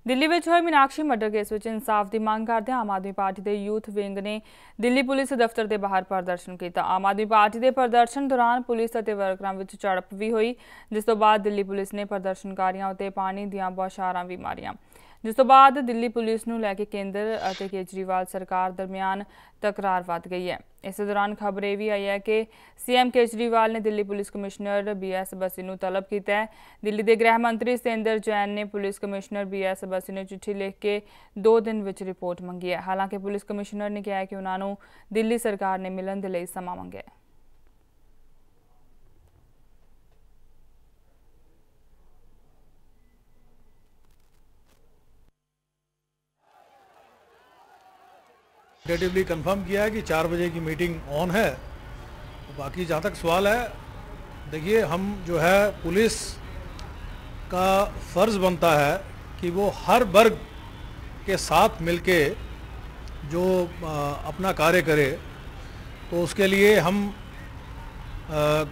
दिल्ली विच होए Meenakshi murder case which इंसाफ की मांग करदे आम आदमी पार्टी के यूथ विंग ने दिल्ली पुलिस दफ्तर के बाहर प्रदर्शन किया। आम आदमी पार्टी के प्रदर्शन दौरान पुलिस और वर्करां विच झड़प भी हुई, जिस तो बाद दिल्ली पुलिस ने प्रदर्शनकारियों उत्ते पानी दीआं बौछारां भी मारियां, जिस तो बाद दिल्ली पुलिस नूं लैके केंद्र और केजरीवाल सरकार दरमियान तकरार वध गई है। इस दौरान खबर यह भी आई है कि सीएम केजरीवाल ने दिल्ली पुलिस कमिश्नर BS बसी नूं तलब किया है। दिल्ली के गृह मंत्री सतेंद्र जैन ने पुलिस कमिश्नर BS बसी ने चिट्ठी लिख के 2 दिन विच रिपोर्ट मंगी है। हालांकि पुलिस कमिश्नर ने कहा है कि उन्होंने दिल्ली सरकार ने मिलन के लिए समा मंगया है। टेंटेटिवली कंफर्म किया है कि 4 बजे की मीटिंग ऑन है। बाकी जहाँ तक सवाल है, देखिए हम जो है पुलिस का फ़र्ज़ बनता है कि वो हर वर्ग के साथ मिलके जो अपना कार्य करे, तो उसके लिए हम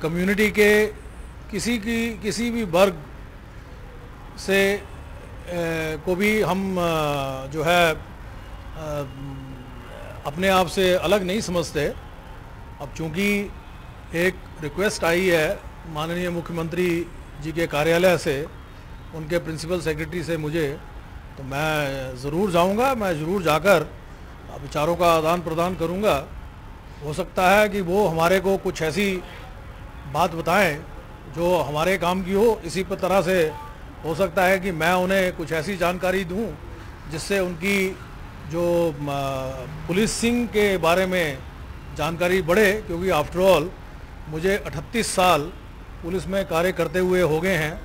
कम्युनिटी के किसी भी वर्ग से को भी हम जो है अपने आप से अलग नहीं समझते। अब चूंकि एक रिक्वेस्ट आई है माननीय मुख्यमंत्री जी के कार्यालय से, उनके प्रिंसिपल सेक्रेटरी से मुझे, तो मैं ज़रूर जाऊंगा। मैं ज़रूर जाकर विचारों का आदान प्रदान करूंगा। हो सकता है कि वो हमारे को कुछ ऐसी बात बताएं जो हमारे काम की हो। इसी तरह से हो सकता है कि मैं उन्हें कुछ ऐसी जानकारी दूं जिससे उनकी जो पुलिसिंग के बारे में जानकारी बढ़े, क्योंकि आफ्टर ऑल मुझे 38 साल पुलिस में कार्य करते हुए हो गए हैं।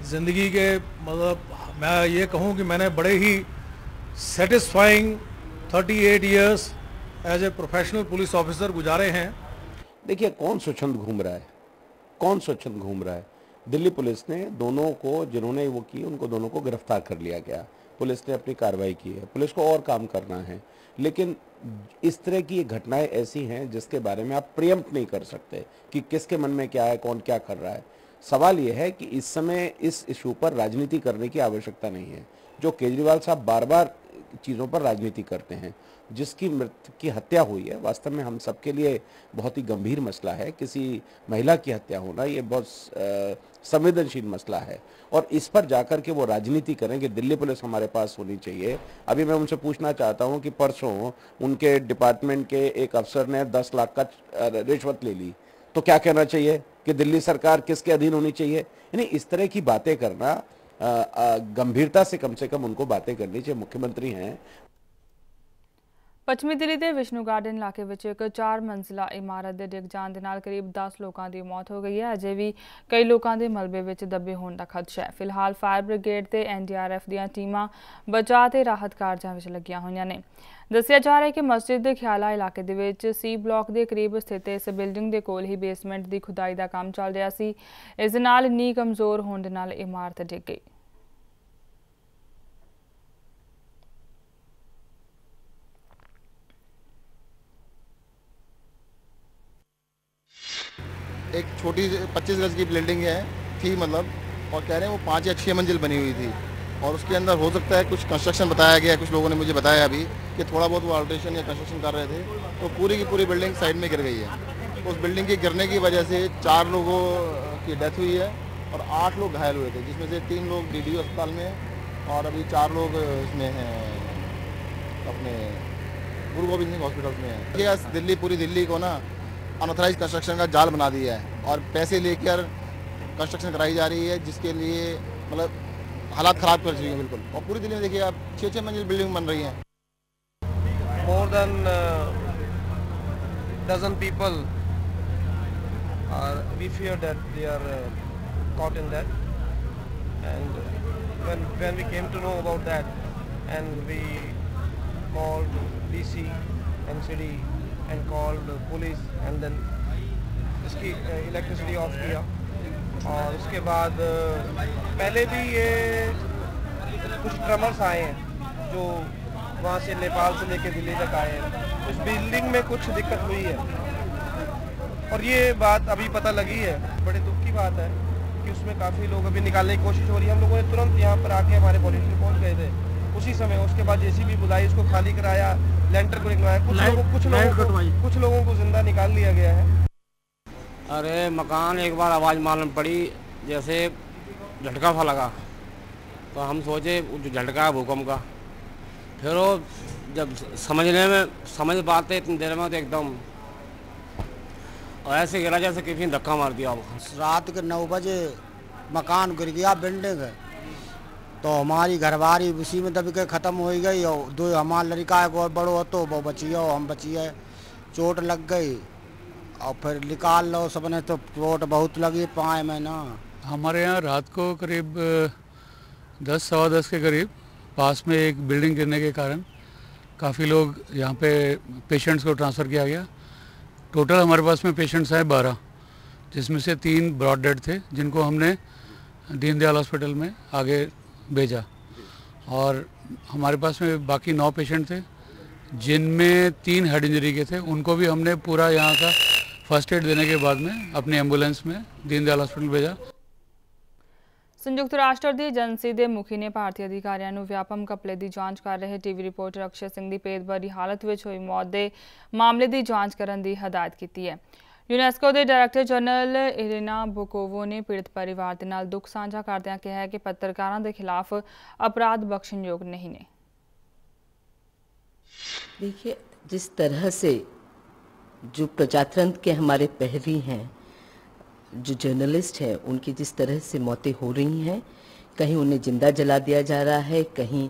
ज़िंदगी के मतलब मैं ये कहूँ कि मैंने बड़े ही satisfying 38 years as a professional police officer गुजारे हैं। देखिए कौन स्वच्छंद घूम रहा है, कौन स्वच्छंद घूम रहा है। दिल्ली पुलिस ने दोनों को, जिन्होंने वो की, उनको दोनों को गिरफ्तार कर लिया गया। पुलिस ने अपनी कार्रवाई की है। पुलिस को और काम करना है, लेकिन इस तरह की घटनाएं ऐसी हैं जिसके बारे में आप प्रियम्प्ट नहीं कर सकते कि किसके मन में क्या है, कौन क्या कर रहा है। सवाल यह है कि इस समय इस इशू पर राजनीति करने की आवश्यकता नहीं है। जो केजरीवाल साहब बार बार चीज़ों पर राजनीति करते हैं, जिसकी मृत्यु की हत्या हुई है, वास्तव में हम सबके लिए बहुत ही गंभीर मसला है। किसी महिला की हत्या होना ये बहुत संवेदनशील मसला है, और इस पर जाकर के वो राजनीति करें कि दिल्ली पुलिस हमारे पास होनी चाहिए। अभी मैं उनसे पूछना चाहता हूं कि परसों उनके डिपार्टमेंट के एक अफसर ने 10 लाख का रिश्वत ले ली, तो क्या कहना चाहिए कि दिल्ली सरकार किसके अधीन होनी चाहिए। यानी इस तरह की बातें करना, गंभीरता से कम उनको बातें करनी चाहिए। मुख्यमंत्री हैं। पश्चिमी दिल्ली के विष्णु गार्डन इलाके में एक 4 मंजिला इमारत के डिग जाने के नाल करीब 10 लोगों की मौत हो गई है। अजे भी कई लोगों के मलबे में दबे होने का खदशा है। फिलहाल फायर ब्रिगेड ते NDRF दी टीमां बचाव ते राहत कार्यां में लगियां हुई ने। दस्सिया जा रहा है कि मस्जिद के ख्याला इलाके के C ब्लॉक के करीब स्थित इस बिल्डिंग के कोल ही बेसमेंट की खुदाई का काम चल रहा सी। इस दे नाल नी कमजोर होने दे नाल इमारत डिग गई। एक छोटी 25 गज की बिल्डिंग है थी, मतलब, और कह रहे हैं वो 5 या 6 मंजिल बनी हुई थी, और उसके अंदर हो सकता है कुछ कंस्ट्रक्शन बताया गया। कुछ लोगों ने मुझे बताया अभी कि थोड़ा बहुत वो अल्ट्रेशन या कंस्ट्रक्शन कर रहे थे, तो पूरी की पूरी बिल्डिंग साइड में गिर गई है। उस बिल्डिंग के गिरने की वजह से 4 लोगों की डेथ हुई है और 8 लोग घायल हुए थे, जिसमें से 3 लोग DDO अस्पताल में हैं और अभी 4 लोग इसमें हैं, अपने गुरु गोविंद सिंह हॉस्पिटल में हैं। पूरी दिल्ली को ना अनऑथराइज कंस्ट्रक्शन का जाल बना दिया है और पैसे लेकर कंस्ट्रक्शन कराई जा रही है, जिसके लिए मतलब हालात ख़राब कर चुके हैं बिल्कुल। और पूरी दिल्ली में देखिए आप 6-6 मंजिल बिल्डिंग बन रही हैं। More than dozen people we fear that they are caught in that, and when we came to know about that, and we called DC and city and called police, and then इसकी elasticity of किया। और उसके बाद पहले भी ये कुछ ट्रमर्स आए हैं जो वहाँ से नेपाल से लेके दिल्ली तक आए हैं। उस बिल्डिंग में कुछ दिक्कत हुई है और ये बात अभी पता लगी है। बड़े दुख की बात है जबकि उसमें काफ़ी लोग अभी निकालने की कोशिश हो रही है। हम लोगों ने तुरंत यहाँ पर आके हमारे वॉलंटियर पहुँच गए थे उसी समय। उसके बाद जेसीबी बुलाई, उसको खाली कराया, लेंटर को निकलवाया, कुछ लोगों को जिंदा निकाल लिया गया है। अरे मकान एक बार आवाज़ मालूम पड़ी, जैसे झटका सा लगा, तो हम सोचे जो झटका है भूकंप का। फिर वो जब समझ पाते इतनी देर में तो एकदम ऐसे गिरा जैसे किसी ने धक्का मार दिया। रात के 9 बजे मकान गिर गया, बिल्डिंग है, तो हमारी घरवारी उसी में दब के ख़त्म हो गई। और 2 हमारा लड़का है और बड़ो तो वो बचिए और हम बचिए, चोट लग गई और फिर निकाल लो सबने, तो चोट बहुत लगी पाँव में ना। हमारे यहाँ रात को करीब 10 सवा 10 के करीब पास में एक बिल्डिंग गिरने के कारण काफ़ी लोग यहाँ पे पेशेंट्स को ट्रांसफ़र किया गया। टोटल हमारे पास में पेशेंट्स हैं 12, जिसमें से 3 ब्रॉड डेड थे जिनको हमने दीनदयाल हॉस्पिटल में आगे भेजा, और हमारे पास में बाकी 9 पेशेंट थे जिनमें 3 हेड इंजरी के थे। उनको भी हमने पूरा यहाँ का फर्स्ट एड देने के बाद में अपनी एम्बुलेंस में दीनदयाल ਹਸਪੀਟਲ भेजा। ਸੰਯੁਕਤ ਰਾਸ਼ਟਰ ਦੀ ਏਜੰਸੀ ਦੇ ਮੁਖੀ ਨੇ ਭਾਰਤੀ ਅਧਿਕਾਰੀਆਂ ਨੂੰ ਵਿਆਪਕ ਘਪਲੇ ਦੀ ਜਾਂਚ ਕਰ ਰਹੇ ਟੀਵੀ ਰਿਪੋਰਟਰ ਅਕਸ਼ੈ ਸਿੰਘ ਦੀ ਭੇਦਭਰੀ ਹਾਲਤ ਵਿੱਚ ਹੋਈ ਮੌਤ ਦੇ ਮਾਮਲੇ ਦੀ ਜਾਂਚ ਕਰਨ ਦੀ ਹਦਾਇਤ ਕੀਤੀ ਹੈ। यूनेस्को के डायरैक्टर जनरल इरिना बोकोवो ने पीड़ित परिवार के नाल दुख साझा करदਿਆਂ कहा है कि पत्रकारों के खिलाफ अपराध बख्शणयोग नहीं ने। देखिए, जिस तरह से जो प्रजातंत्र के हमारे प्रहरी हैं, जो जर्नलिस्ट हैं, उनकी जिस तरह से मौतें हो रही हैं, कहीं उन्हें जिंदा जला दिया जा रहा है, कहीं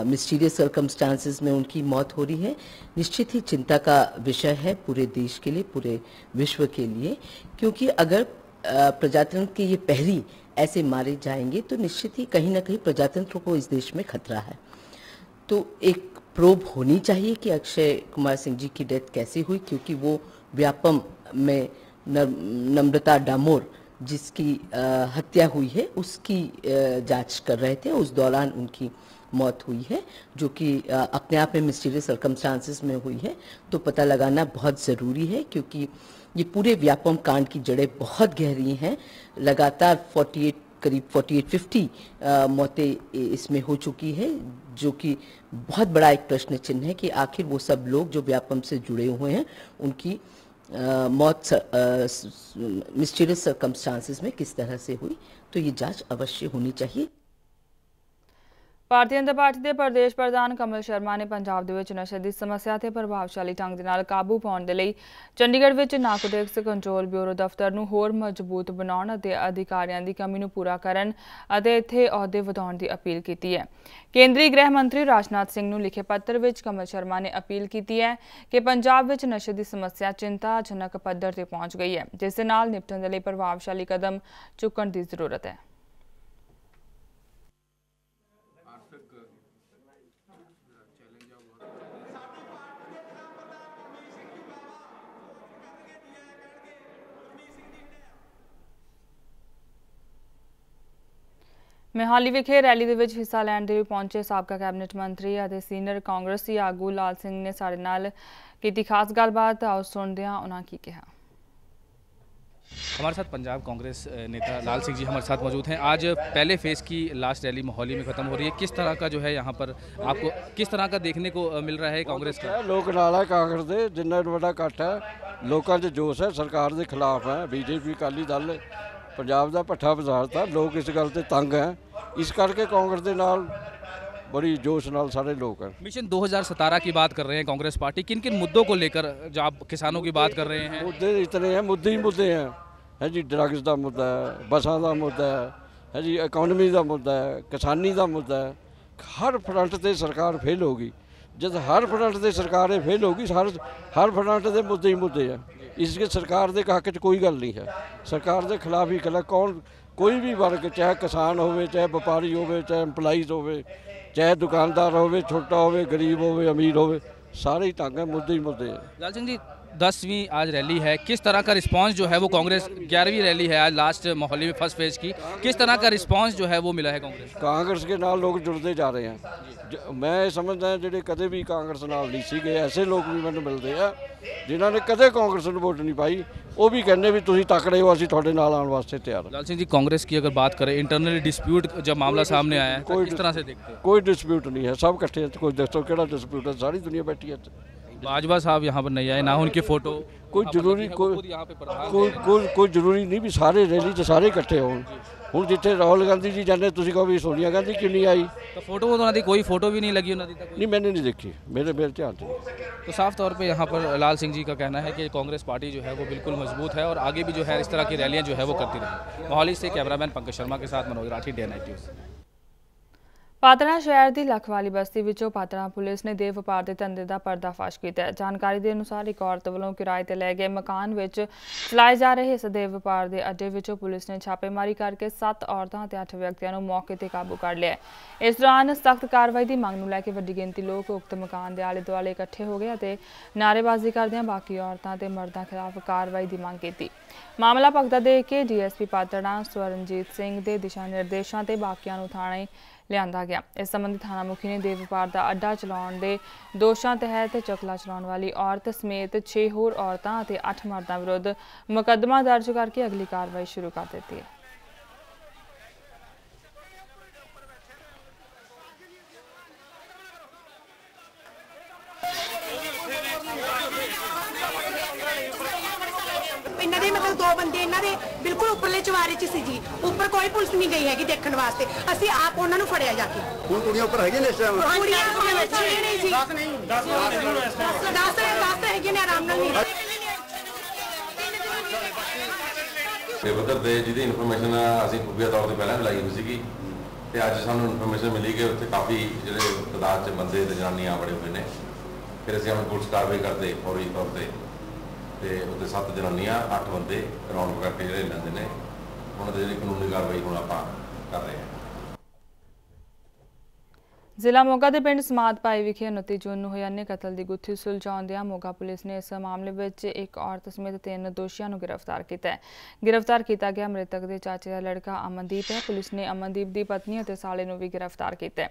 मिस्टीरियस सर्कमस्टांसेस में उनकी मौत हो रही है, निश्चित ही चिंता का विषय है पूरे देश के लिए, पूरे विश्व के लिए। क्योंकि अगर प्रजातंत्र के ये प्रहरी ऐसे मारे जाएंगे तो निश्चित ही कहीं ना कहीं प्रजातंत्र को इस देश में खतरा है। तो एक प्रोब होनी चाहिए कि अक्षय कुमार सिंह जी की डेथ कैसे हुई, क्योंकि वो व्यापम में नम्रता डामोर जिसकी हत्या हुई है उसकी जांच कर रहे थे। उस दौरान उनकी मौत हुई है, जो कि अपने आप में मिस्टीरियस सर्कमस्टांसेस में हुई है। तो पता लगाना बहुत ज़रूरी है, क्योंकि ये पूरे व्यापम कांड की जड़ें बहुत गहरी हैं। लगातार करीब 48-50 मौतें इसमें हो चुकी है, जो कि बहुत बड़ा एक प्रश्न चिन्ह है कि आखिर वो सब लोग जो व्यापम से जुड़े हुए हैं उनकी मौत मिस्टीरियस सर्कमस्टांसेस में किस तरह से हुई। तो ये जांच अवश्य होनी चाहिए। ਭਾਰਤੀ ਜਨਤਾ ਪਾਰਟੀ ਦੇ ਪ੍ਰਦੇਸ਼ ਪ੍ਰਧਾਨ ਕਮਲ ਸ਼ਰਮਾ ਨੇ ਪੰਜਾਬ ਦੇ ਵਿੱਚ ਨਸ਼ੇ ਦੀ ਸਮੱਸਿਆ ਤੇ ਪ੍ਰਭਾਵਸ਼ਾਲੀ ਢੰਗ ਦੇ ਨਾਲ ਕਾਬੂ ਪਾਉਣ ਦੇ ਲਈ ਚੰਡੀਗੜ੍ਹ ਵਿੱਚ ਨਾਰਕੋਟਿਕਸ ਕੰਟਰੋਲ ਬਿਊਰੋ ਦਫ਼ਤਰ ਨੂੰ ਹੋਰ ਮਜ਼ਬੂਤ ਬਣਾਉਣ ਅਤੇ ਅਧਿਕਾਰੀਆਂ ਦੀ ਕਮੀ ਨੂੰ ਪੂਰਾ ਕਰਨ ਅਤੇ ਇੱਥੇ ਅਹੁਦੇ ਵਧਾਉਣ ਦੀ ਅਪੀਲ ਕੀਤੀ ਹੈ। ਕੇਂਦਰੀ ਗ੍ਰਹਿ ਮੰਤਰੀ ਰਾਜਨਾਥ ਸਿੰਘ ਨੂੰ ਲਿਖੇ ਪੱਤਰ ਵਿੱਚ ਕਮਲ ਸ਼ਰਮਾ ਨੇ ਅਪੀਲ ਕੀਤੀ ਹੈ ਕਿ ਪੰਜਾਬ ਵਿੱਚ ਨਸ਼ੇ ਦੀ ਸਮੱਸਿਆ ਚਿੰਤਾਜਨਕ ਪੱਧਰ ਤੇ ਪਹੁੰਚ ਗਈ ਹੈ, ਜਿਸ ਦੇ ਨਾਲ ਨਿਪਟਣ ਦੇ ਲਈ ਪ੍ਰਭਾਵਸ਼ਾਲੀ ਕਦਮ ਚੁੱਕਣ ਦੀ ਜ਼ਰੂਰਤ ਹੈ। मोहाली विखे रैली दे विच हिस्सा लैण दे पहुंचे साबका कैबिनेट मंत्री और सीनियर कांग्रेसी आगू लाल सिंह ने साडे नाल कीती खास गलबात। आओ सुणदे हां उन्हां की कहा। हमारे साथ पंजाब कांग्रेस नेता लाल सिंह जी हमारे साथ मौजूद हैं। आज पहले फेज़ की लास्ट रैली मोहाली में ख़त्म हो रही है, किस तरह का जो है यहाँ पर आपको किस तरह का देखने को मिल रहा है कांग्रेस का? लोग नाल है कांग्रेस दे, जिन्ना बड़ा इकट्ठ है, लोगों च जोश है, सरकार के खिलाफ है। बीजेपी अकाली दल पंजाब का भट्ठा बजारता, लोग इस गल ते तंग हैं, इस करके कांग्रेस के नाल बड़ी जोश नाल सारे लोग हैं। मिशन 2017 की बात कर रहे हैं कांग्रेस पार्टी, किन किन मुद्दों को लेकर जो आप किसानों की बात कर रहे हैं? मुद्दे इतने हैं, मुद्दे ही मुद्दे हैं, है जी। ड्रग्स का मुद्दा है, बसां का मुद्दा है जी, इकोनॉमी का मुद्दा है, किसानी का मुद्दा है। हर फ्रंट से सरकार फेल होगी। जब हर फ्रंट से सरकार फेल होगी, हर फ्रंट से मुद्दे ही मुद्दे हैं। इसके सरकार के हक च कोई गल नहीं है, सरकार के खिलाफ ही कल कौन कोई भी वर्ग, चाहे किसान हो, चाहे व्यापारी हो, चाहे एम्पलाइज हो, चाहे दुकानदार हो, छोटा हो, गरीब हो, अमीर हो, सारे ही तंग है, मुद्दे ही मुद्दे हैं। लाल सिंह जी, 10वीं आज रैली है, किस तरह का रिस्पांस जो है वो कांग्रेस 11वीं रैली है आज लास्ट मोहाली में फर्स्ट फेज की, किस तरह का रिस्पांस जो है वो मिला है कांग्रेस के नाल लोग जुड़ते जा रहे हैं। मैं समझदा ਜਿਹੜੇ ਕਦੇ ਵੀ ਕਾਂਗਰਸ ਨਾਲ ਨਹੀਂ ਸੀਗੇ ਐਸੇ ਲੋਕ ਵੀ ਮੈਨੂੰ ਮਿਲਦੇ ਆ ਜਿਨ੍ਹਾਂ ਨੇ ਕਦੇ ਕਾਂਗਰਸ ਨੂੰ ਵੋਟ नहीं पाई, वो भी कहने भी तुसीं तकड़े हो, ਅਸੀਂ ਤੁਹਾਡੇ ਨਾਲ ਆਉਣ ਵਾਸਤੇ ਤਿਆਰ ਹਾਂ। लाल सिंह जी, कांग्रेस की अगर बात करें इंटरनल डिस्प्यूट जब मामला सामने आया है तो किस तरह से देखते हैं? कोई डिस्प्यूट नहीं है, सब इकट्ठे हैं। कोई दसो केड़ा डिस्प्यूट है, सारी दुनिया बैठी है। बाजवा साहब यहाँ पर नहीं आए, ना उनकी फोटो, कोई जरूरी कोई जरूरी नहीं भी सारे रैली च सारे इकट्ठे होण। ਹੁਣ ਜਿੱਥੇ ਰਾਹੁਲ ਗਾਂਧੀ ਜੀ ਜਾਂਦੇ ਤੁਸੀਂ ਕਹੋ ਵੀ ਸੋਨੀਆ ਗਾਂਧੀ ਕਿਉਂ नहीं आई? तो फोटो ਉਹਨਾਂ ਦੀ कोई फोटो भी नहीं लगी ਉਹਨਾਂ ਦੀ तक? नहीं, मैंने नहीं देखी, मेरे ध्यान से। तो साफ तौर पे यहाँ पर लाल सिंह जी का कहना है कि कांग्रेस पार्टी जो है वो बिल्कुल मजबूत है और आगे भी जो है इस तरह की रैलियाँ जो है वो करती रहें। मोहाली से कैमरामैन पंकज शर्मा के साथ Manoj Rathi, day night news. Patran ਸ਼ਹਿਰ ਦੀ ਲੱਖ ਵਾਲੀ ਬਸਤੀ ਵਿੱਚੋਂ ਪਾਤੜਾ ਪੁਲਿਸ ਨੇ ਦੇਹ ਵਪਾਰ ਦੇ ਧੰਦੇ ਦਾ ਪਰਦਾਫਾਸ਼ ਕੀਤਾ ਹੈ। ਜਾਣਕਾਰੀ ਦੇ ਅਨੁਸਾਰ ਇੱਕ ਔਰਤ ਵੱਲੋਂ ਕਿਰਾਏ ਤੇ ਲਏ ਗਏ ਮਕਾਨ ਵਿੱਚ ਚਲਾਏ ਜਾ ਰਹੇ ਇਸ ਦੇਹ ਵਪਾਰ ਦੇ ਅੱਡੇ ਵਿੱਚੋਂ ਪੁਲਿਸ ਨੇ ਛਾਪੇਮਾਰੀ ਕਰਕੇ 7 ਔਰਤਾਂ ਤੇ 8 ਵਿਅਕਤੀਆਂ ਨੂੰ ਮੌਕੇ ਤੇ ਕਾਬੂ ਕਰ ਲਿਆ। ਇਸ ਦੌਰਾਨ ਸਖਤ ਕਾਰਵਾਈ ਦੀ ਮੰਗ ਨੂੰ ਲੈ ਕੇ ਵੱਡੀ ਗਿਣਤੀ ਲੋਕ ਉਕਤ ਮਕਾਨ ਦੇ ਆਲੇ ਦੁਆਲੇ ਇਕੱਠੇ ਹੋ ਗਏ ਅਤੇ ਨਾਅਰੇਬਾਜ਼ੀ ਕਰਦਿਆਂ ਬਾਕੀ ਔਰਤਾਂ ਤੇ ਮਰਦਾਂ ਖਿਲਾਫ ਕਾਰਵਾਈ ਦੀ ਮੰਗ ਕੀਤੀ। ਮਾਮਲਾ ਭਗਤਾ ਦੇਖ ਕੇ ਡੀਐਸਪੀ ਪਾਤੜਾ ਸਵਰਨਜੀਤ ਸਿੰਘ ਦੇ ਦਿਸ਼ਾ ਨਿਰਦੇਸ਼ਾਂ ਤੇ ਬਾਕੀਆਂ ਨੂੰ ਥਾਣੇ ਲਿਆਂਦਾ ਗਿਆ। ਇਸ ਸੰਬੰਧੀ ਥਾਣਾ ਮੁਖੀ ਨੇ ਦੇਹ ਵਪਾਰ ਦਾ ਅੱਡਾ ਚਲਾਉਣ ਦੇ ਦੋਸ਼ਾਂ ਤਹਿਤ ਚਕਲਾ ਚਲਾਉਣ ਵਾਲੀ ਔਰਤ ਸਮੇਤ 6 ਹੋਰ ਔਰਤਾਂ ਅਤੇ 8 ਮਰਦਾਂ ਵਿਰੁੱਧ ਮੁਕੱਦਮਾ ਦਰਜ ਕਰਕੇ ਅਗਲੀ ਕਾਰਵਾਈ ਸ਼ੁਰੂ ਕਰ ਦਿੱਤੀ ਹੈ। इन्हां दे मतलब 2 बंदे इन्हां दे बिल्कुल उपरले चवारे च सी जी, ऊपर कोई पुलिस नहीं गई हैगी देखण वास्ते, ਅਸੀਂ ਆਪ ਉਹਨਾਂ ਨੂੰ ਫੜਿਆ ਜਾ ਕੇ। ਹੁਣ ਕੁੜੀਆਂ ਉੱਪਰ ਹੈਗੀਆਂ ਨੇ ਇਸ ਟਾਈਮ? ਕੁੜੀਆਂ ਨਹੀਂ ਜੀ, 10 ਹੈਗੀਆਂ ਨੇ, ਆਰਾਮ ਨਾਲ ਨਹੀਂ। ਬੇਬਦਰ ਦੇ ਜਿਹਦੀ ਇਨਫੋਰਮੇਸ਼ਨ ਅਸੀਂ ਖੁਫੀਆ ਤੌਰ ਤੇ ਪਹਿਲਾਂ ਲਾਈ ਹੋਈ ਸੀਗੀ ਤੇ ਅੱਜ ਸਾਨੂੰ ਇਨਫੋਰਮੇਸ਼ਨ ਮਿਲੀ ਕਿ ਉੱਥੇ ਕਾਫੀ ਜਿਹੜੇ ਤਦਾਦ 'ਚ ਬੰਦੇ ਤੇ ਜਨਾਨੀਆਂ ਬੜੇ ਹੋਏ ਨੇ। ਫਿਰ ਅਸੀਂ ਆਪਣੀ ਪੁਲਿਸ ਕਾਰਵਾਈ ਕਰਦੇ ਫੌਰੀ ਤੌਰ ਤੇ ਤੇ ਉੱਤੇ 7 ਜਨਾਨੀਆਂ 8 ਬੰਦੇ ਰਾਉਂਡ ਕਰਕੇ ਜਿਹੜੇ ਲੈਂਦੇ ਨੇ ਉਹਨਾਂ ਦੀ ਜਿਹੜੀ ਕਾਨੂੰਨੀ ਕਾਰਵਾਈ ਹੁਣ ਆਪਾਂ ਕਰ ਰਹੇ ਹਾਂ। ਜ਼ਿਲ੍ਹਾ ਮੋਗਾ ਦੇ ਪਿੰਡ ਸਮਾਦ ਭਾਈ ਵਿਖੇ 29 ਜੂਨ ਨੂੰ ਹੋਏ ਅੰਨੇ ਕਤਲ ਦੀ ਗੁੱਥੀ ਸੁਲਝਾਉਂਦਿਆਂ ਮੋਗਾ ਪੁਲਿਸ ਨੇ ਇਸ ਮਾਮਲੇ ਵਿੱਚ ਇੱਕ ਔਰਤ ਸਮੇਤ 3 ਦੋਸ਼ੀਆਂ ਨੂੰ ਗ੍ਰਿਫਤਾਰ ਕੀਤਾ ਹੈ। ਗ੍ਰਿਫਤਾਰ ਕੀਤਾ ਗਿਆ ਮ੍ਰਿਤਕ ਦੇ ਚਾਚੇ ਦਾ ਲੜਕਾ ਅਮਨਦੀਪ ਹੈ। ਪੁਲਿਸ ਨੇ ਅਮਨਦੀਪ ਦੀ ਪਤਨੀ ਅਤੇ ਸਾਲੇ ਨੂੰ ਵੀ ਗ੍ਰਿਫਤਾਰ ਕੀਤਾ ਹੈ।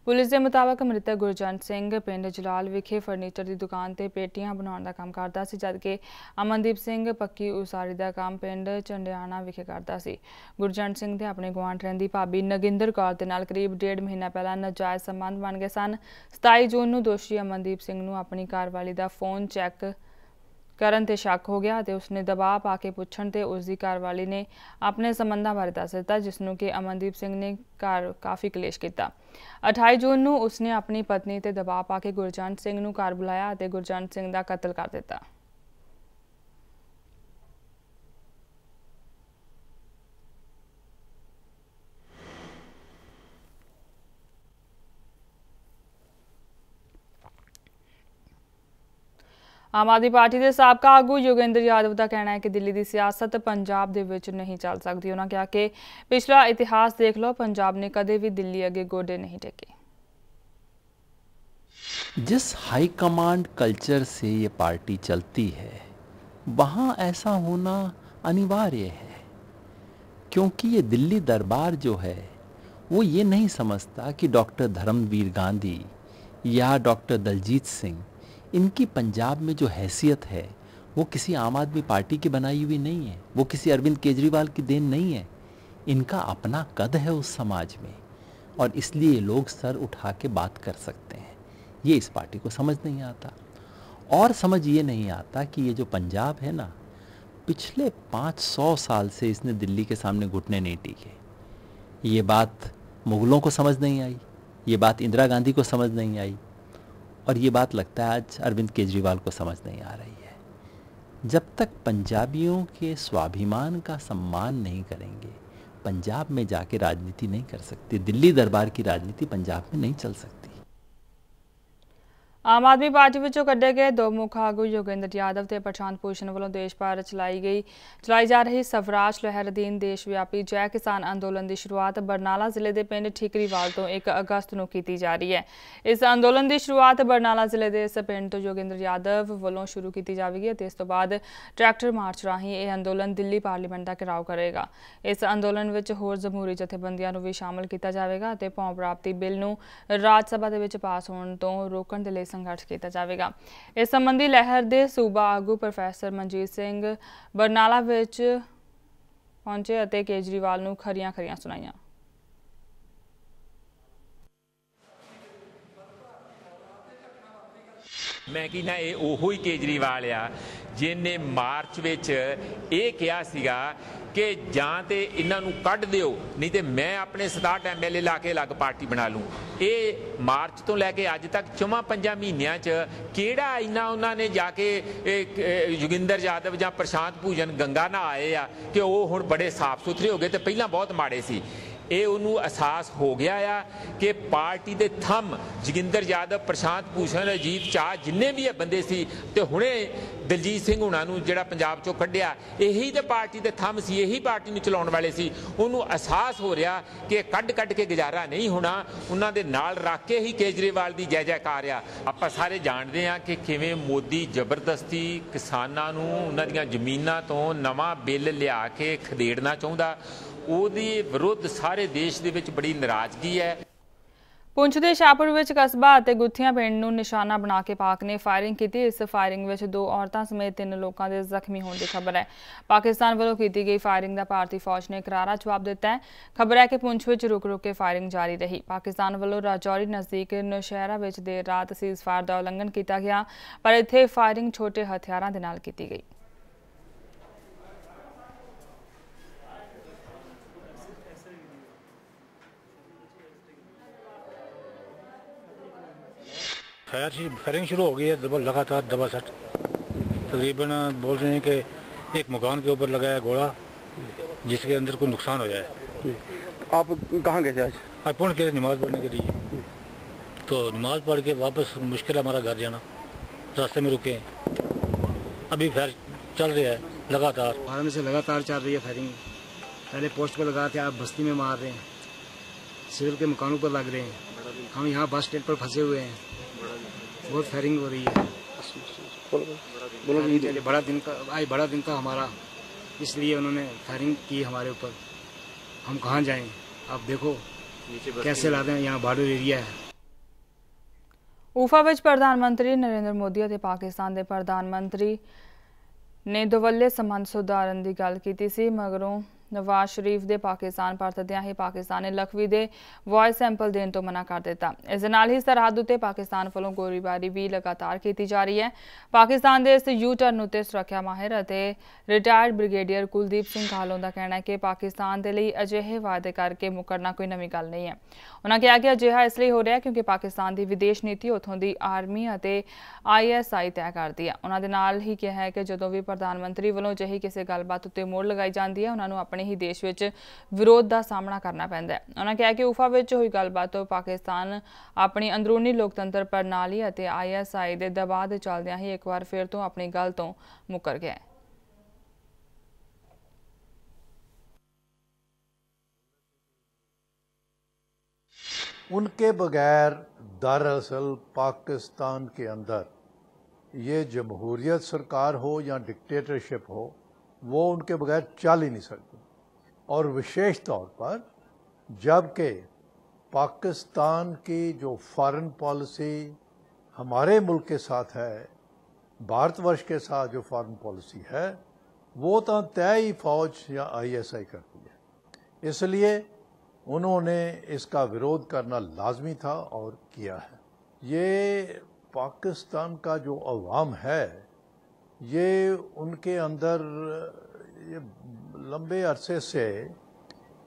ਪੁਲਿਸ ਦੇ ਮੁਤਾਬਕ ਮ੍ਰਿਤਕ ਗੁਰਜੰਟ ਸਿੰਘ ਪਿੰਡ ਜਲਾਲ ਵਿਖੇ ਫਰਨੀਚਰ ਦੀ ਦੁਕਾਨ ਤੇ ਪੇਟੀਆਂ ਬਣਾਉਣ ਦਾ ਕੰਮ ਕਰਦਾ ਸੀ, ਜਦਕਿ ਅਮਨਦੀਪ ਸਿੰਘ ਪੱਕੀ ਉਸਾਰੀ ਦਾ ਕੰਮ ਪਿੰਡ ਚੰਡਿਆਣਾ ਵਿਖੇ ਕਰਦਾ ਸੀ। ਗੁਰਜੰਟ ਸਿੰਘ ਦੇ ਆਪਣੇ ਗੁਆਂਢ ਰਹਿੰਦੀ ਭਾਬੀ ਨਗਿੰਦਰ ਕੌਰ ਦੇ ਨਾਲ ਕਰੀਬ 1.5 ਮਹੀਨਾ ਪਹਿਲਾਂ ਨਾਜਾਇਜ਼ ਸੰਬੰਧ ਬਣ ਗਏ ਸਨ। 27 ਜੂਨ ਨੂੰ ਦੋਸ਼ੀ ਅਮਨਦੀਪ ਸਿੰਘ ਨੂੰ ਆਪਣੀ ਘਰਵਾਲੀ ਦਾ ਫੋਨ ਚੈੱਕ ਕਰਨ ਤੇ ਸ਼ੱਕ ਹੋ ਗਿਆ ਅਤੇ ਉਸਨੇ ਦਬਾਅ ਪਾ ਕੇ ਪੁੱਛਣ ਤੇ ਉਸ ਦੀ ਘਰਵਾਲੀ ਨੇ ਆਪਣੇ ਸੰਬੰਧਾਂ ਬਾਰੇ ਦੱਸ ਦਿੱਤਾ, ਜਿਸ ਨੂੰ ਕਿ ਅਮਨਦੀਪ ਸਿੰਘ ਨੇ ਘਰ ਕਾਫੀ ਕਲੇਸ਼ ਕੀਤਾ। 28 ਜੂਨ ਨੂੰ ਉਸਨੇ ਆਪਣੀ ਪਤਨੀ ਤੇ ਦਬਾਅ ਪਾ ਕੇ ਗੁਰਜੰਟ ਸਿੰਘ ਨੂੰ ਘਰ ਬੁਲਾਇਆ ਅਤੇ ਗੁਰਜੰਟ ਸਿੰਘ ਦਾ ਕਤਲ ਕਰ ਦਿੱਤਾ। ਆਮ ਆਦਮੀ ਪਾਰਟੀ ਦੇ ਸਾਬਕਾ ਆਗੂ ਯੋਗੇਂਦਰ ਯਾਦਵ ਦਾ ਕਹਿਣਾ ਹੈ ਕਿ ਦਿੱਲੀ ਦੀ ਸਿਆਸਤ ਪੰਜਾਬ ਦੇ ਵਿੱਚ ਨਹੀਂ ਚੱਲ ਸਕਦੀ। ਉਹਨਾਂ ਕਿਹਾ ਕਿ ਪਿਛਲਾ ਇਤਿਹਾਸ ਦੇਖ ਲਓ, ਪੰਜਾਬ ਨੇ ਕਦੇ ਵੀ ਦਿੱਲੀ ਅੱਗੇ ਗੋਡੇ नहीं टेके। जिस हाई कमांड कल्चर से ये पार्टी चलती है वहाँ ऐसा होना अनिवार्य है, क्योंकि ये दिल्ली दरबार जो है वो ये नहीं समझता कि डॉक्टर धर्मवीर गांधी या डॉक्टर दलजीत सिंह, इनकी पंजाब में जो हैसियत है वो किसी आम आदमी पार्टी की बनाई हुई नहीं है, वो किसी अरविंद केजरीवाल की देन नहीं है। इनका अपना कद है उस समाज में और इसलिए लोग सर उठा के बात कर सकते हैं। ये इस पार्टी को समझ नहीं आता। और समझ ये नहीं आता कि ये जो पंजाब है ना, पिछले 500 साल से इसने दिल्ली के सामने घुटने नहीं टेके। ये बात मुग़लों को समझ नहीं आई, ये बात इंदिरा गांधी को समझ नहीं आई और ये बात लगता है आज अरविंद केजरीवाल को समझ नहीं आ रही है। जब तक पंजाबियों के स्वाभिमान का सम्मान नहीं करेंगे, पंजाब में जाके राजनीति नहीं कर सकते। दिल्ली दरबार की राजनीति पंजाब में नहीं चल सकती। आम आदमी पार्टी विचों कड्ढे गए दो मुख आगू योगेंद्र यादव ते प्रशांत भूषण वालों देश भर चलाई जा रही स्वराज लहर अधीन देश व्यापी जय किसान अंदोलन की शुरुआत बरनाला जिले के पिंड ठीकरीवाल तो 1 अगस्त को की जा रही है। इस अंदोलन की शुरुआत बरनाला जिले के इस पिंड तो योगेंद्र यादव वालों शुरू की जाएगी और इस तो बाद ट्रैक्टर मार्च राही यह अंदोलन दिल्ली पार्लीमेंट का घेराव करेगा। इस अंदोलन में होर जमहूरी जथेबंदियों को भी शामिल किया जाएगा और भौं प्राप्ति बिल नूं राज सभा के पास होने तो रोकने के लिए संघर्ष किया जाएगा। इस संबंधी लहर के सूबा आगू प्रोफैसर मनजीत सिंह बरनाला विच पहुंचे और केजरीवाल नूं खरियां सुनाइयां। मैं कहना ये ओहो ही केजरीवाल आ जिन्हें मार्च विच ये कहा सीगा कि जां ते इन्हां नूं कढ दिओ नहीं तो मैं अपने 67 MLA ला के अलग पार्टी बना लूँ। ये मार्च तो लैके अज तक 4-5 महीनों च किहड़ा इन्ना उन्होंने जाके योगिंदर यादव जां प्रशांत भूषण गंगा ना आए आ कि वो हुण बड़े साफ सुथरे हो गए तो पहलां बहुत माड़े सी। ये उन्होंने एहसास हो गया आ कि पार्टी के थम जोगिंदर यादव प्रशांत भूषण अजीत चाह जिन्ने भी बंदे सी ते हुणे दलजीत सिंह हुणां नूं जिहड़ा पंजाब चों कढिया यही तो पार्टी के थम सी, यही पार्टी नूं चलाउण वाले सी। उन्होंने एहसास हो रहा कि कढ के गुजारा नहीं होना, उन्हां दे नाल रख के ही केजरीवाल की जय जयकार आ। आपां सारे जानते हैं कि किवें मोदी जबरदस्ती किसानां नूं उन्हां दीआं ज़मीनां तो नवां बिल लिया के खदेड़ना चाहुंदा। ਉਹਦੇ ਵਿਰੁੱਧ ਸਾਰੇ ਦੇਸ਼ ਦੇ ਵਿੱਚ ਬੜੀ ਨਾਰਾਜ਼ਗੀ ਹੈ। पुंछ के शाहपुर में कस्बा और गुत्थियां पिंड नूं निशाना बना के पाक ने फायरिंग की। इस फायरिंग में 2 औरतां समेत 3 लोगों के जख्मी होने की खबर है। पाकिस्तान वालों की गई फायरिंग का भारतीय फौज ने करारा जवाब दिता है। खबर है कि पुंछ में रुक के फायरिंग जारी रही। पाकिस्तान वालों राजौरी नज़दीक नौशहरा में देर रात सीज़फायर का उल्लंघन किया गया पर इत्थे फायरिंग छोटे हथियारों के नाल की गई। फायरिंग शुरू हो गई है लगातार दबा सट। तकरीबन बोल रहे हैं कि एक मकान के ऊपर लगाया गोला जिसके अंदर कोई नुकसान हो जाए। आप कहाँ गए थे आज? पुण्य के नमाज़ पढ़ने के लिए, तो नमाज़ पढ़ के वापस मुश्किल हमारा घर जाना, रास्ते में रुके। अभी फायर चल रहा है लगातार। 12 में से लगातार चल रही है फायरिंग। पहले पोस्ट पर लगा के आप बस्ती में मार रहे हैं, सिविल के मकानों पर लग रहे हैं। हम यहाँ बस स्टैंड पर फंसे हुए हैं, बहुत फायरिंग हो रही है। बड़ा दिन था हमारा, इसलिए उन्होंने फायरिंग की हमारे ऊपर। हम कहाँ जाएं? आप देखो कैसे लाते हैं, यहाँ बॉर्डर एरिया है। ऊफा विच प्रधानमंत्री नरेंद्र मोदी और पाकिस्तान के प्रधानमंत्री ने दोवल्ले संबंध सुधारन की गल की सी। मगरों नवाज शरीफ के पाकिस्तान परतदियां ही पाकिस्तान ने लखवी के वॉइस सैंपल देने तो मना कर दिता। इस नाल ही सरहद उत्ते पाकिस्तान वालों गोलीबारी भी लगातार की जा रही है। पाकिस्तान के इस यू टर्न उत्ते सुरक्षा माहिर और रिटायर्ड ब्रिगेडियर कुलदीप सिंह कालों का कहना है कि पाकिस्तान के लिए अजिहे वायदे करके मुकरना कोई नवी गल नहीं है। उन्होंने कहा कि अजिहा इसलिए हो रहा है क्योंकि पाकिस्तान की विदेश नीति उतों की आर्मी और ISI तय करती है। उन्होंने नाल ही कहा है कि जदों भी प्रधानमंत्री वालों अजिही किसी गलबात उत्ते मोड़ लगाई जाती है उन्होंने अपने ही देश विच विरोध का सामना करना पैंदा है। उन्होंने कहा कि ऊफा विच हुई गलबात तो पाकिस्तान अपनी अंदरूनी लोकतंत्र प्रणाली और ISI के दबाव के चलदियां ही एक बार फिर तो अपनी गल तो मुकर गया है। उनके बगैर दरअसल पाकिस्तान के अंदर ये जमहूरियत सरकार हो या डिक्टेटरशिप हो, वो उनके बगैर चल ही नहीं सकती। और विशेष तौर पर जबकि पाकिस्तान की जो फॉरेन पॉलिसी हमारे मुल्क के साथ है, भारतवर्ष के साथ जो फॉरेन पॉलिसी है, वो तो तय ही फौज या ISI करती है। इसलिए उन्होंने इसका विरोध करना लाजमी था और किया है। ये पाकिस्तान का जो अवाम है, ये उनके अंदर ये लंबे अरसे से,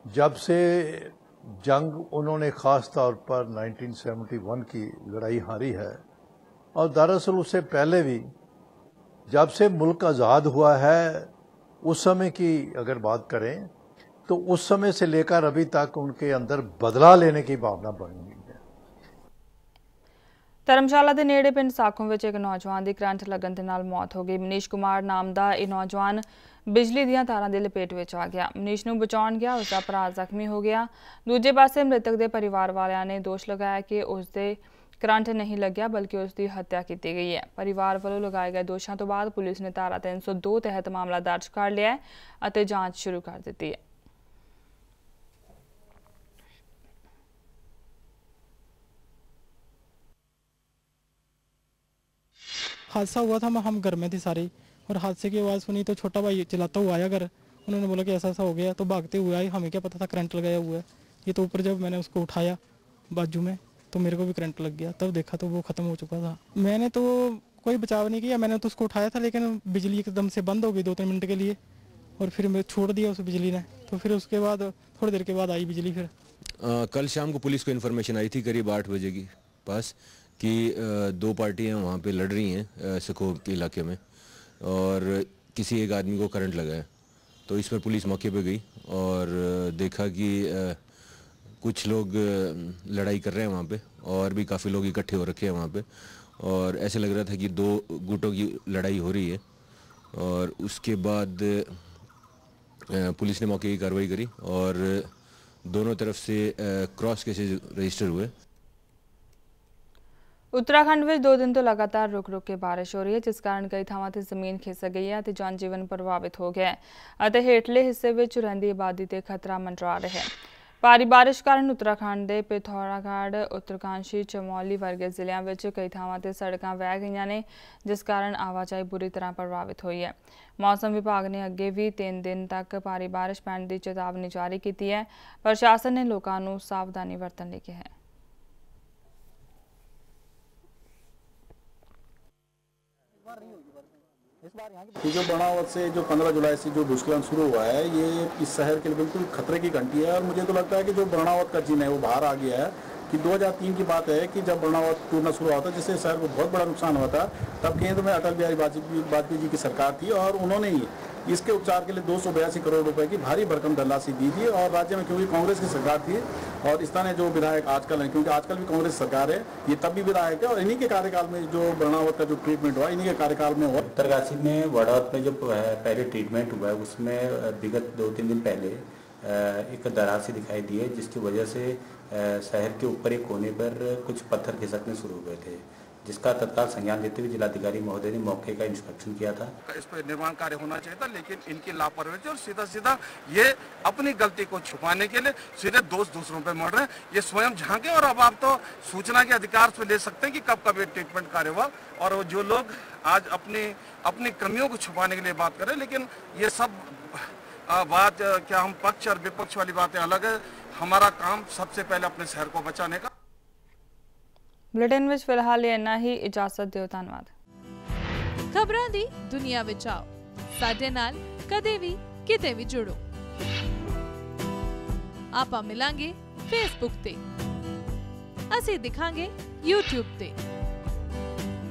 जब से जंग उन्होंने ख़ास तौर पर 1971 की लड़ाई हारी है, और दरअसल उससे पहले भी जब से मुल्क आज़ाद हुआ है, उस समय की अगर बात करें तो उस समय से लेकर अभी तक उनके अंदर बदला लेने की भावना बनी हुई है। ਧਰਮਸ਼ਾਲਾ ਦੇ ਨੇੜੇ ਪਿੰਡ ਸਾਖੋਂ ਵਿੱਚ ਇੱਕ ਨੌਜਵਾਨ ਦੀ ਕਰੰਟ ਲੱਗਣ ਦੇ ਨਾਲ ਮੌਤ ਹੋ ਗਈ। ਮਨੀਸ਼ ਕੁਮਾਰ ਨਾਮ ਦਾ ਇਹ ਨੌਜਵਾਨ ਬਿਜਲੀ ਦੀਆਂ ਤਾਰਾਂ ਦੀ ਲਪੇਟ ਵਿੱਚ ਆ ਗਿਆ। ਮਨੀਸ਼ ਨੂੰ ਬਚਾਉਣ ਗਿਆ ਉਸ ਦਾ ਭਰਾ ਜ਼ਖਮੀ ਹੋ ਗਿਆ। ਦੂਜੇ ਪਾਸੇ ਮ੍ਰਿਤਕ ਦੇ ਪਰਿਵਾਰ ਵਾਲਿਆਂ ਨੇ ਦੋਸ਼ ਲਗਾਇਆ ਕਿ ਉਸ ਦੇ ਕਰੰਟ ਨਹੀਂ ਲੱਗਿਆ ਬਲਕਿ ਉਸ ਦੀ ਹੱਤਿਆ ਕੀਤੀ ਗਈ ਹੈ। ਪਰਿਵਾਰ ਵੱਲੋਂ ਲਗਾਏ ਗਏ ਦੋਸ਼ਾਂ ਤੋਂ ਬਾਅਦ ਪੁਲਿਸ ਨੇ ਧਾਰਾ 302 ਤਹਿਤ ਮਾਮਲਾ ਦਰਜ ਕਰ ਲਿਆ ਹੈ ਅਤੇ ਜਾਂਚ ਸ਼ੁਰੂ ਕਰ ਦਿੱਤੀ ਹੈ। हादसा हुआ था, हम घर में थे सारे और हादसे की आवाज़ सुनी तो छोटा भाई चलाता हुआ आया घर। उन्होंने बोला कि ऐसा ऐसा हो गया, तो भागते हुए आए। हमें क्या पता था करंट लगाया हुआ है। ये तो ऊपर जब मैंने उसको उठाया बाजू में तो मेरे को भी करंट लग गया, तब देखा तो वो ख़त्म हो चुका था। मैंने तो कोई बचाव नहीं किया, मैंने तो उसको उठाया था लेकिन बिजली एकदम से बंद हो गई 2-3 मिनट के लिए और फिर मैं छोड़ दिया उस बिजली ने। तो फिर उसके बाद थोड़ी देर के बाद आई बिजली। फिर कल शाम को पुलिस को इन्फॉर्मेशन आई थी करीब 8 बजे की पास कि 2 पार्टियां वहाँ पे लड़ रही हैं सखोब के इलाके में और किसी एक आदमी को करंट लगा है। तो इस पर पुलिस मौके पे गई और देखा कि कुछ लोग लड़ाई कर रहे हैं वहाँ पे और भी काफ़ी लोग इकट्ठे हो रखे हैं वहाँ पे और ऐसे लग रहा था कि 2 गुटों की लड़ाई हो रही है। और उसके बाद पुलिस ने मौके की कार्रवाई करी और दोनों तरफ से क्रॉस केसेज रजिस्टर हुए। उत्तराखंड में 2 दिन तो लगातार रुक रुक के बारिश हो रही है जिस कारण कई थावां ते जमीन खिसक गई है ते जनजीवन प्रभावित हो गया है ਅਤੇ ਹੇਠਲੇ ਹਿੱਸੇ ਵਿੱਚ ਰਹਿੰਦੀ ਆਬਾਦੀ ਤੇ ਖਤਰਾ ਮੰਡਰਾ ਰਿਹਾ ਹੈ। ਭਾਰੀ ਬਾਰਿਸ਼ ਕਾਰਨ ਉੱਤਰਾਖੰਡ ਦੇ ਪਿਥੌਰਾਗੜ੍ਹ, ਉੱਤਰਕਾਂਸ਼ੀ, ਚਮੌਲੀ ਵਰਗੇ ਜ਼ਿਲ੍ਹਿਆਂ ਵਿੱਚ ਕਈ ਥਾਵਾਂ ਤੇ ਸੜਕਾਂ ਵਹਿ ਗਈਆਂ ਨੇ ਜਿਸ ਕਾਰਨ ਆਵਾਜਾਈ ਬੁਰੀ ਤਰ੍ਹਾਂ ਪ੍ਰਭਾਵਿਤ ਹੋਈ ਹੈ। ਮੌਸਮ ਵਿਭਾਗ ਨੇ ਅੱਗੇ ਵੀ 3 ਦਿਨ ਤੱਕ ਭਾਰੀ ਬਾਰਿਸ਼ ਪੈਣ ਦੀ ਚੇਤਾਵਨੀ ਜਾਰੀ ਕੀਤੀ ਹੈ। ਪ੍ਰਸ਼ਾਸਨ ਨੇ ਲੋਕਾਂ ਨੂੰ ਸਾਵਧਾਨੀ ਵਰਤਣ ਲਈ ਕਿਹਾ ਹੈ। ये जो बर्नावत से जो 15 जुलाई से जो भूस्खलन शुरू हुआ है ये इस शहर के लिए बिल्कुल खतरे की घंटी है। और मुझे तो लगता है कि जो बर्नावत का जिन है वो बाहर आ गया है कि 2003 की बात है कि जब बर्नावत टूटना शुरू हुआ था जिससे शहर को बहुत बड़ा नुकसान हुआ था। तब केंद्र में अटल बिहारी वाजपेयी जी की सरकार थी और उन्होंने ही इसके उपचार के लिए 282 करोड़ रुपए की भारी भरकम धनराशि दी थी। और राज्य में क्योंकि कांग्रेस की सरकार थी और स्थानीय जो विधायक आजकल है क्योंकि आजकल भी कांग्रेस सरकार है, ये तब भी विधायक है और इन्हीं के कार्यकाल में जो बर्नावत का जो ट्रीटमेंट हुआ इन्हीं के कार्यकाल में हुआ। उत्तरकाशी में बर्नावत में जो पहले ट्रीटमेंट हुआ है उसमें विगत 2-3 दिन पहले एक धनराशि दिखाई दी है जिसकी वजह से शहर के ऊपर एक कोने पर कुछ पत्थर खिसकने शुरू हो गए थे जिसका तत्काल संज्ञान लेते हुए जिलाधिकारी महोदय ने मौके का इंस्पेक्शन किया था। इस पर निर्माण कार्य होना चाहिए था लेकिन इनकी लापरवाही और सीधा ये अपनी गलती को छुपाने के लिए सीधे दोष दूसरों पे मर रहे हैं। ये स्वयं झांके और अब आप तो सूचना के अधिकार से ले सकते हैं कि कब कब ये ट्रीटमेंट कार्य हुआ। और जो लोग आज अपनी कमियों को छुपाने के लिए बात कर रहे हैं लेकिन ये सब बात क्या हम पक्ष और विपक्ष वाली बातें अलग है। हमारा काम सबसे पहले अपने शहर को बचाने का। बुलेटिन में फिलहाल इन्ना ही, इजाजत दिओ, धन्यवाद। खबरां दी दुनिया विच आओ साडे नाल कदे भी किते भी जुड़ो। आपां मिलांगे फेसबुक ते, असीं दिखांगे यूट्यूब ते,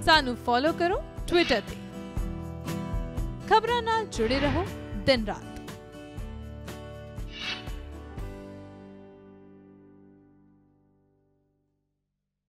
सानू फॉलो करो ट्विटर ते। खबरां नाल जुड़े रहो दिन रात।